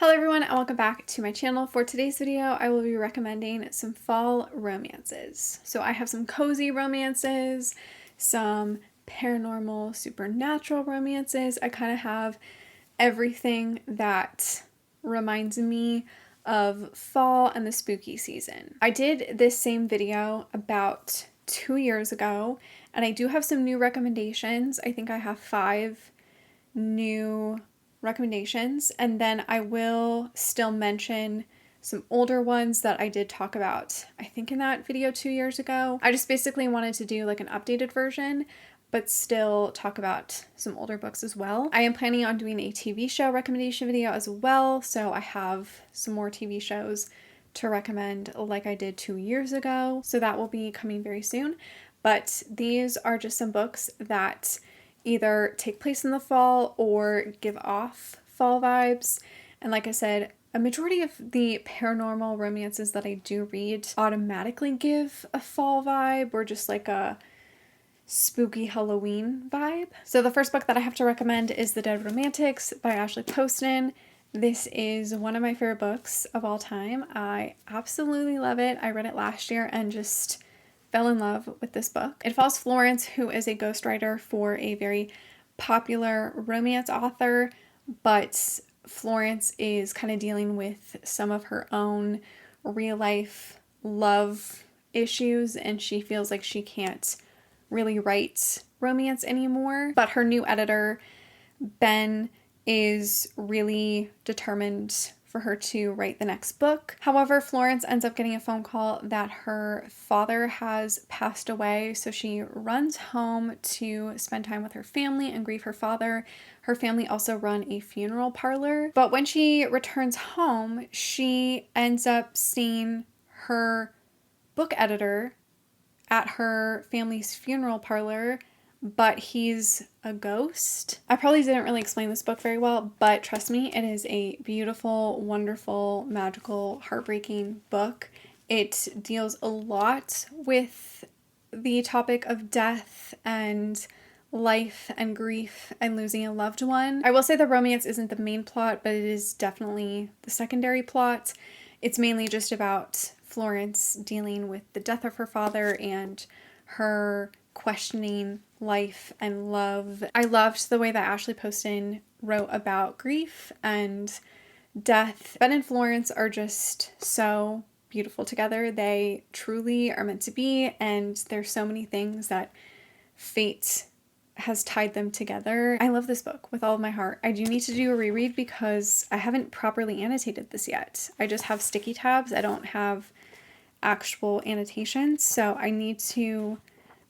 Hello everyone and welcome back to my channel. For today's video, I will be recommending some fall romances. So I have some cozy romances, some paranormal, supernatural romances. I kind of have everything that reminds me of fall and the spooky season. I did this same video about 2 years ago, and I do have some new recommendations. I think I have 5 new recommendations, and then I will still mention some older ones that I did talk about, I think, in that video 2 years ago. I just basically wanted to do like an updated version, but still talk about some older books as well. I am planning on doing a TV show recommendation video as well, so I have some more TV shows to recommend like I did 2 years ago, so that will be coming very soon. But these are just some books that either take place in the fall or give off fall vibes. And like I said, a majority of the paranormal romances that I do read automatically give a fall vibe or just like a spooky Halloween vibe. So the first book that I have to recommend is The Dead Romantics by Ashley Poston. This is one of my favorite books of all time. I absolutely love it. I read it last year and just fell in love with this book. It follows Florence, who is a ghostwriter for a very popular romance author, but Florence is kind of dealing with some of her own real life love issues, and she feels like she can't really write romance anymore. But her new editor, Ben, is really determined for her to write the next book. However, Florence ends up getting a phone call that her father has passed away, so she runs home to spend time with her family and grieve her father. Her family also run a funeral parlor, but when she returns home, she ends up seeing her book editor at her family's funeral parlor, but he's a ghost. I probably didn't really explain this book very well, but trust me, it is a beautiful, wonderful, magical, heartbreaking book. It deals a lot with the topic of death and life and grief and losing a loved one. I will say the romance isn't the main plot, but it is definitely the secondary plot. It's mainly just about Florence dealing with the death of her father and her questioning life and love. I loved the way that Ashley Poston wrote about grief and death. Ben and Florence are just so beautiful together. They truly are meant to be, and there's so many things that fate has tied them together. I love this book with all of my heart. I do need to do a reread because I haven't properly annotated this yet. I just have sticky tabs. I don't have actual annotations, so I need to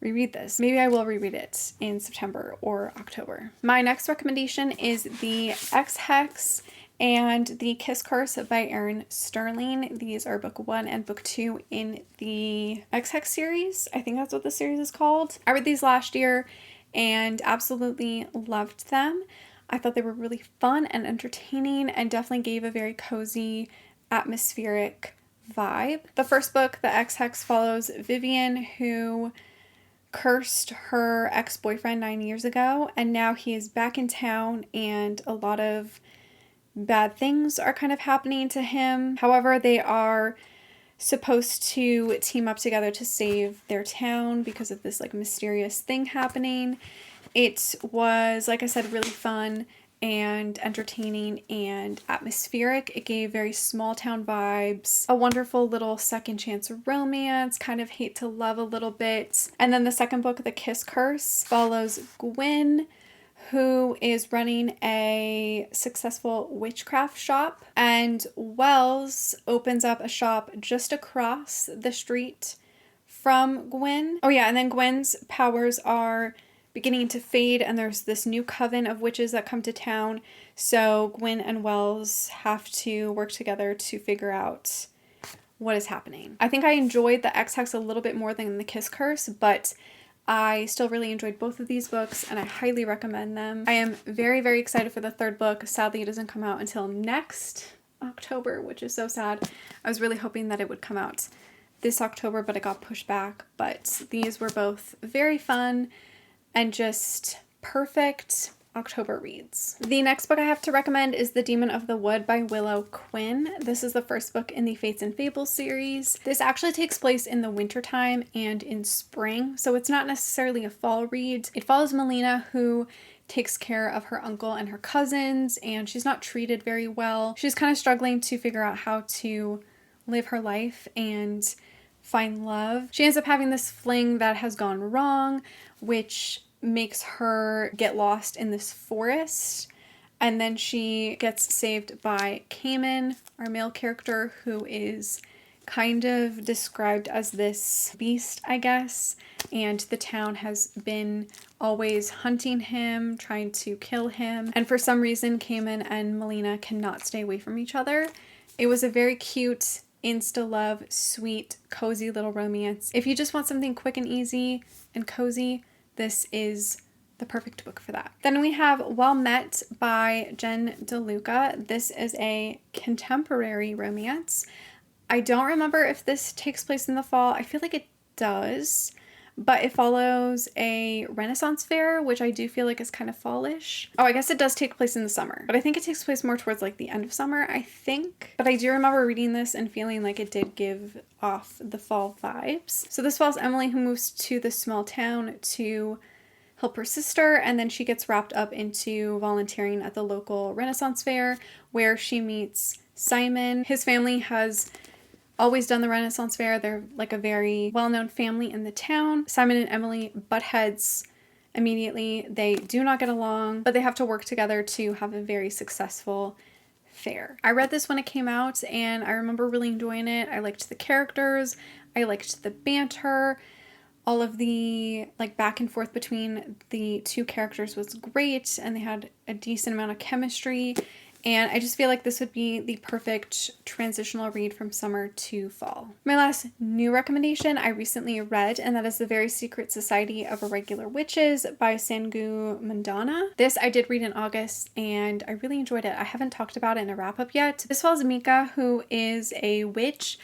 reread this. Maybe I will reread it in September or October. My next recommendation is The Ex-Hex and The Kiss Curse by Erin Sterling. These are book 1 and book 2 in the Ex-Hex series. I think that's what the series is called. I read these last year and absolutely loved them. I thought they were really fun and entertaining and definitely gave a very cozy, atmospheric vibe. The first book, The Ex-Hex, follows Vivian, who cursed her ex-boyfriend 9 years ago, and now he is back in town and a lot of bad things are kind of happening to him. However, they are supposed to team up together to save their town because of this like mysterious thing happening. It was, like I said, really fun and entertaining and atmospheric. It gave very small town vibes, a wonderful little second chance romance, kind of hate to love a little bit. And then the second book, The Kiss Curse, follows Gwen, who is running a successful witchcraft shop, and Wells opens up a shop just across the street from Gwen. Oh yeah, and then Gwen's powers are beginning to fade, and there's this new coven of witches that come to town, so Gwen and Wells have to work together to figure out what is happening. I think I enjoyed The Ex-Hex a little bit more than The Kiss Curse, but I still really enjoyed both of these books and I highly recommend them. I am very, very excited for the third book. Sadly, it doesn't come out until next October, which is so sad. I was really hoping that it would come out this October, but it got pushed back. But these were both very fun and just perfect October reads. The next book I have to recommend is The Demon of the Wood by Willow Quinn. This is the first book in the Fates and Fables series. This actually takes place in the wintertime and in spring, so it's not necessarily a fall read. It follows Melina, who takes care of her uncle and her cousins, and she's not treated very well. She's kind of struggling to figure out how to live her life and find love. She ends up having this fling that has gone wrong, which makes her get lost in this forest. And then she gets saved by Cayman, our male character, who is kind of described as this beast, I guess. And the town has been always hunting him, trying to kill him. And for some reason, Cayman and Melina cannot stay away from each other. It was a very cute, insta-love, sweet, cozy little romance. If you just want something quick and easy and cozy, this is the perfect book for that. Then we have Well Met by Jen DeLuca. This is a contemporary romance. I don't remember if this takes place in the fall. I feel like it does, but it follows a Renaissance fair, which I do feel like is kind of fallish. Oh, I guess it does take place in the summer, but I think it takes place more towards like the end of summer, I think. But I do remember reading this and feeling like it did give off the fall vibes. So this follows Emily, who moves to this small town to help her sister, and then she gets wrapped up into volunteering at the local Renaissance fair, where she meets Simon. His family has always done the Renaissance fair. They're like a very well-known family in the town. Simon and Emily butt heads immediately. They do not get along, but they have to work together to have a very successful fair. I read this when it came out and I remember really enjoying it. I liked the characters. I liked the banter. All of the like back and forth between the two characters was great, and they had a decent amount of chemistry. And I just feel like this would be the perfect transitional read from summer to fall. My last new recommendation I recently read, and that is The Very Secret Society of Irregular Witches by Sangu Mandana. This I did read in August and I really enjoyed it. I haven't talked about it in a wrap-up yet. This follows Mika, who is a witch,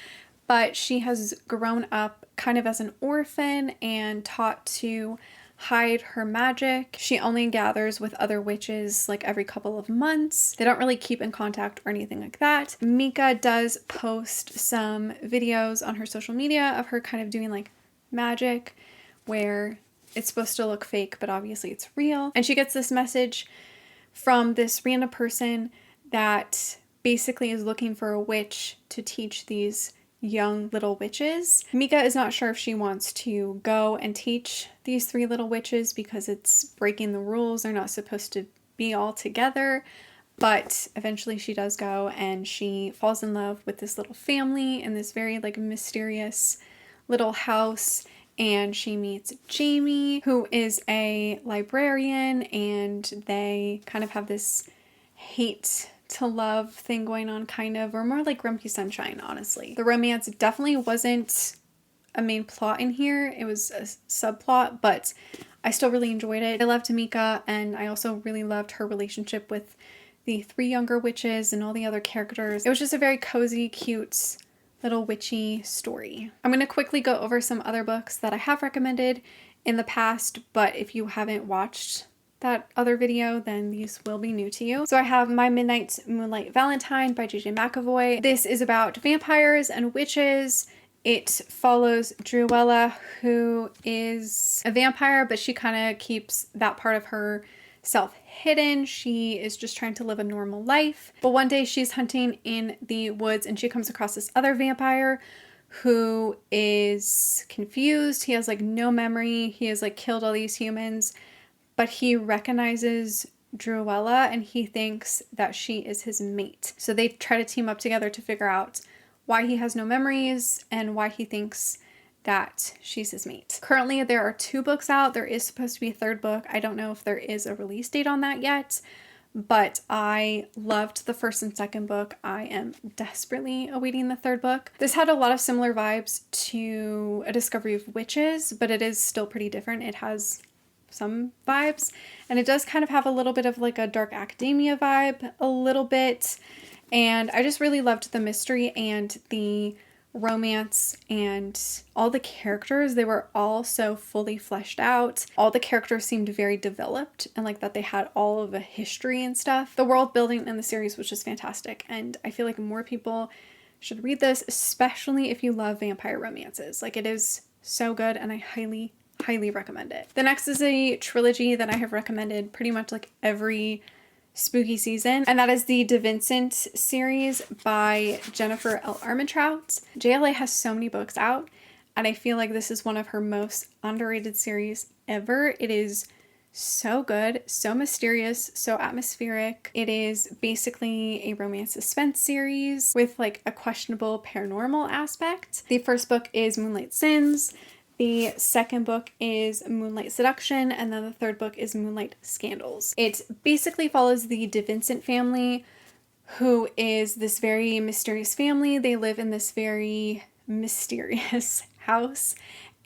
but she has grown up kind of as an orphan and taught to hide her magic. She only gathers with other witches like every couple of months. They don't really keep in contact or anything like that. Mika does post some videos on her social media of her kind of doing like magic where it's supposed to look fake, but obviously it's real. And she gets this message from this random person that basically is looking for a witch to teach these young little witches. Mika is not sure if she wants to go and teach these three little witches because it's breaking the rules. They're not supposed to be all together, but eventually she does go and she falls in love with this little family in this very like mysterious little house. And she meets Jamie, who is a librarian, and they kind of have this hate to love thing going on, kind of, or more like Grumpy Sunshine, honestly. The romance definitely wasn't a main plot in here. It was a subplot, but I still really enjoyed it. I loved Tamika, and I also really loved her relationship with the three younger witches and all the other characters. It was just a very cozy, cute, little witchy story. I'm going to quickly go over some other books that I have recommended in the past, but if you haven't watched that other video, then these will be new to you. So I have My Midnight Moonlight Valentine by JJ McAvoy. This is about vampires and witches. It follows Druella, who is a vampire, but she kind of keeps that part of herself hidden. She is just trying to live a normal life. But one day she's hunting in the woods and she comes across this other vampire who is confused. He has like no memory. He has like killed all these humans. But he recognizes Druella and he thinks that she is his mate. So they try to team up together to figure out why he has no memories and why he thinks that she's his mate. Currently, there are 2 books out. There is supposed to be a 3rd book. I don't know if there is a release date on that yet, but I loved the 1st and 2nd book. I am desperately awaiting the 3rd book. This had a lot of similar vibes to A Discovery of Witches, but it is still pretty different. It has some vibes, and it does kind of have a little bit of like a dark academia vibe, a little bit, and I just really loved the mystery and the romance, and all the characters, they were all so fully fleshed out. All the characters seemed very developed and like that they had all of a history and stuff. The world building in the series was just fantastic, and I feel like more people should read this, especially if you love vampire romances. Like, it is so good, and I highly recommend it. The next is a trilogy that I have recommended pretty much like every spooky season, and that is the De Vincent series by Jennifer L. Armentrout. JLA has so many books out, and I feel like this is one of her most underrated series ever. It is so good, so mysterious, so atmospheric. It is basically a romance suspense series with like a questionable paranormal aspect. The first book is Moonlight Sins. The second book is Moonlight Seduction, and then the third book is Moonlight Scandals. It basically follows the De Vincent family, who is this very mysterious family. They live in this very mysterious house,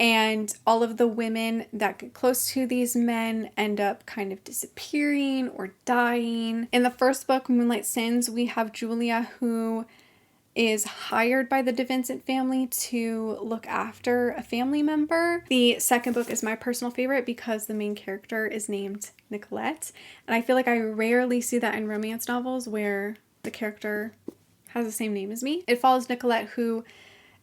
and all of the women that get close to these men end up kind of disappearing or dying. In the first book, Moonlight Sins, we have Julia, who is hired by the De Vincent family to look after a family member. The second book is my personal favorite because the main character is named Nicolette, and I feel like I rarely see that in romance novels where the character has the same name as me. It follows Nicolette, who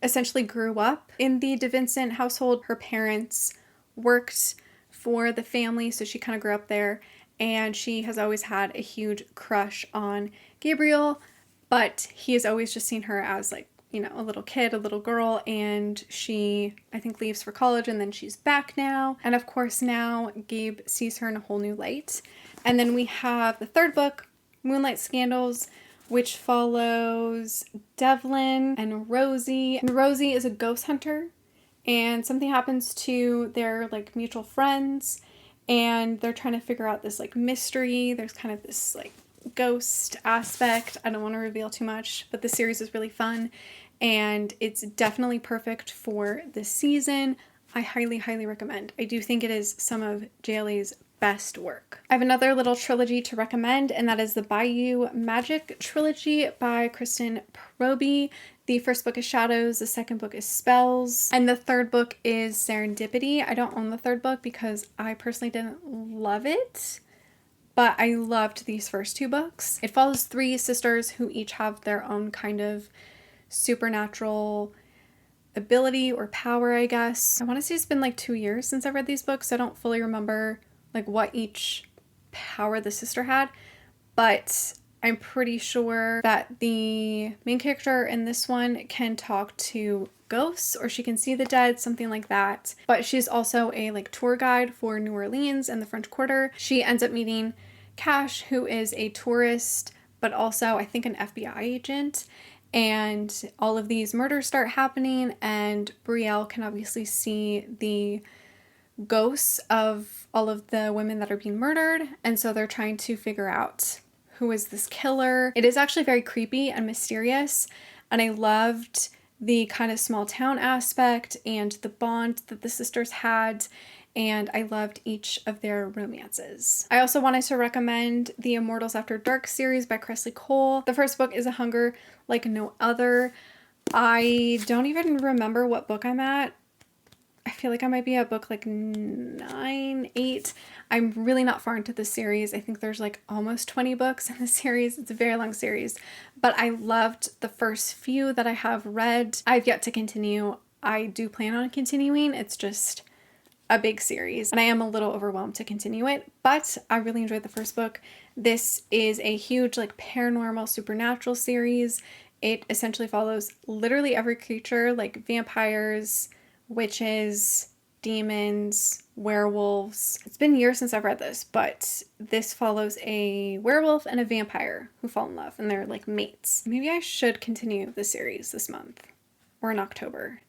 essentially grew up in the De Vincent household. Her parents worked for the family, so she kind of grew up there, and she has always had a huge crush on Gabriel, but he has always just seen her as like, you know, a little kid, a little girl, and she, I think, leaves for college, and then she's back now. And of course now Gabe sees her in a whole new light. And then we have the third book, Moonlight Scandals, which follows Devlin and Rosie. And Rosie is a ghost hunter, and something happens to their like mutual friends, and they're trying to figure out this like mystery. There's kind of this like ghost aspect. I don't want to reveal too much, but the series is really fun, and it's definitely perfect for this season. I highly recommend. I do think it is some of JLA's best work. I have another little trilogy to recommend, and that is the Bayou Magic trilogy by Kristen Proby. The first book is Shadows, the second book is Spells, and the third book is Serendipity. I don't own the third book because I personally didn't love it, but I loved these first two books. It follows three sisters who each have their own kind of supernatural ability or power, I guess. I want to say it's been like 2 years since I've read these books, so I don't fully remember like what each power the sister had, but I'm pretty sure that the main character in this one can talk to ghosts, or she can see the dead, something like that. But she's also a like tour guide for New Orleans and the French Quarter. She ends up meeting Cash, who is a tourist, but also I think an FBI agent. And all of these murders start happening, and Brielle can obviously see the ghosts of all of the women that are being murdered. And so they're trying to figure out who is this killer. It is actually very creepy and mysterious, and I loved the kind of small town aspect and the bond that the sisters had, and I loved each of their romances. I also wanted to recommend the Immortals After Dark series by Kresley Cole. The first book is A Hunger Like No Other. I don't even remember what book I'm at. I feel like I might be at book like 9, 8. I'm really not far into this series. I think there's like almost 20 books in the series. It's a very long series, but I loved the first few that I have read. I've yet to continue. I do plan on continuing. It's just a big series, and I am a little overwhelmed to continue it, but I really enjoyed the first book. This is a huge like paranormal supernatural series. It essentially follows literally every creature, like vampires, witches, demons, werewolves. It's been years since I've read this, but this follows a werewolf and a vampire who fall in love, and they're like mates. Maybe I should continue the series this month or in October.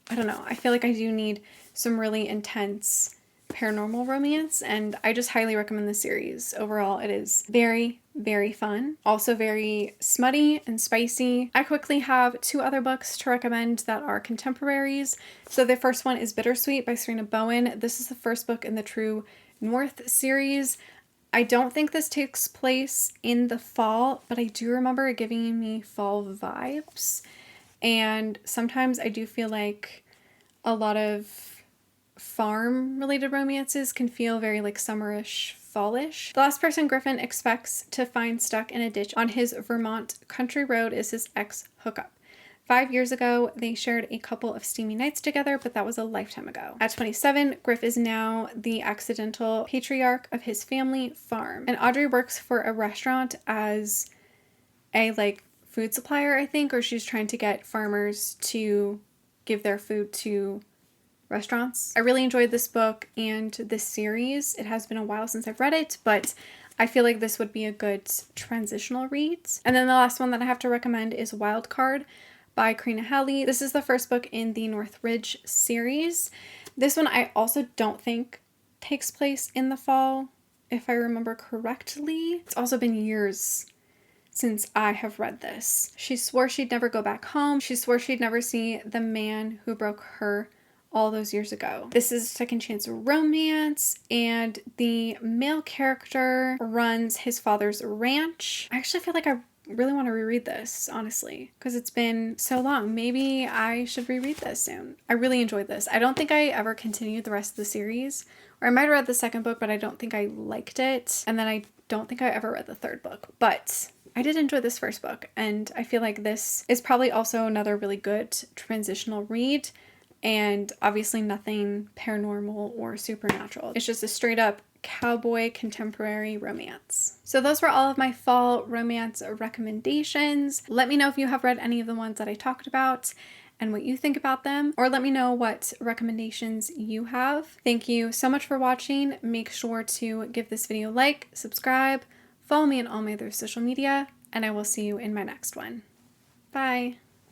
I don't know. I feel like I do need some really intense paranormal romance, and I just highly recommend this series. Overall, it is very, very fun. Also very smutty and spicy. I quickly have 2 other books to recommend that are contemporaries. So the first one is Bittersweet by Serena Bowen. This is the first book in the True North series. I don't think this takes place in the fall, but I do remember it giving me fall vibes. And sometimes I do feel like a lot of farm-related romances can feel very like summerish, fallish. The last person Griffin expects to find stuck in a ditch on his Vermont country road is his ex-hookup. 5 years ago, they shared a couple of steamy nights together, but that was a lifetime ago. At 27, Griff is now the accidental patriarch of his family farm. And Audrey works for a restaurant as a like food supplier, I think, or she's trying to get farmers to give their food to restaurants. I really enjoyed this book and this series. It has been a while since I've read it, but I feel like this would be a good transitional read. And then the last one that I have to recommend is Wild Card by Karina Halley. This is the first book in the Northridge series. This one I also don't think takes place in the fall, if I remember correctly. It's also been years since I have read this. She swore she'd never go back home. She swore she'd never see the man who broke her all those years ago. This is second chance romance, and the male character runs his father's ranch. I actually feel like I really want to reread this, honestly, because it's been so long. Maybe I should reread this soon. I really enjoyed this. I don't think I ever continued the rest of the series, or I might have read the second book, but I don't think I liked it. And then I don't think I ever read the third book, but I did enjoy this first book, and I feel like this is probably also another really good transitional read, and obviously nothing paranormal or supernatural. It's just a straight up cowboy contemporary romance. So those were all of my fall romance recommendations. Let me know if you have read any of the ones that I talked about and what you think about them, or let me know what recommendations you have. Thank you so much for watching. Make sure to give this video a like, subscribe, follow me on all my other social media, and I will see you in my next one. Bye.